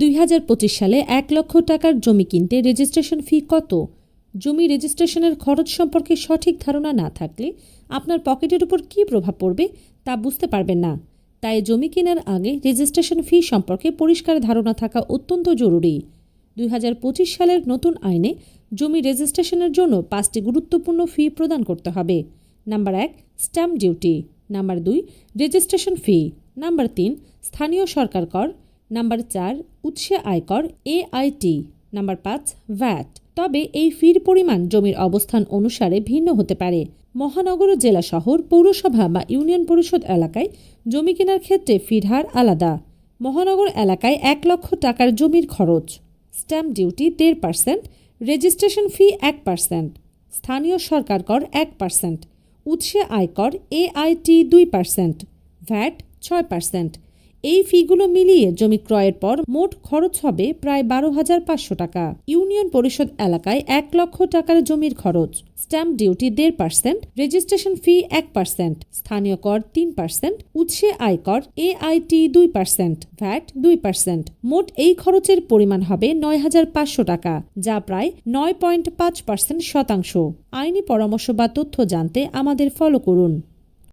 2025 সালে 1 লক্ষ টাকার জমি কিনতে রেজিস্ট্রেশন ফি কত? জমি রেজিস্ট্রেশনের খরচ সম্পর্কে সঠিক ধারণা না থাকলে আপনার পকেটের উপর কী প্রভাব পড়বে তা বুঝতে পারবেন না। তাই জমি কেনার আগে রেজিস্ট্রেশন ফি সম্পর্কে পরিষ্কার ধারণা থাকা অত্যন্ত জরুরি। 2025 সালের নতুন আইনে জমি রেজিস্ট্রেশনের জন্য 5টি গুরুত্বপূর্ণ ফি প্রদান করতে হবে। Number 1, stamp duty. Number 2, registration fee. Number 3, স্থানীয় সরকার কর। নাম্বার 4, উৎসে আয়কর AIT। Number 5, VAT. তবে এই ফির পরিমাণ জমির অবস্থান অনুসারে ভিন্ন হতে পারে। মহানগর, জেলা শহর, পৌরসভা বা ইউনিয়ন পরিষদ এলাকায় জমি কেনার ক্ষেত্রে ফির হার আলাদা। মহানগর এলাকায় 1 লক্ষ টাকার জমির খরচ, স্ট্যাম্প ডিউটি 1.5%, রেজিস্ট্রেশন ফি 1%, স্থানীয় সরকার কর 1%, উৎসে আয়কর AIT 2%, ভ্যাট 6%। এই ফিগুলো মিলিয়ে জমি ক্রয়ের পর মোট খরচ হবে প্রায় 12,500 টাকা। ইউনিয়ন পরিষদ এলাকায় 1 লক্ষ টাকার জমির খরচ, স্ট্যাম্প ডিউটি 1.5%, রেজিস্ট্রেশন ফি 1%, স্থানীয় কর 3%, উৎসে আয়কর AIT 2%, ভ্যাট 2%। মোট এই খরচের পরিমাণ হবে 9,500 টাকা, যা প্রায় 9.5% শতাংশ। আইনি পরামর্শ বা তথ্য জানতে আমাদের ফলো করুন।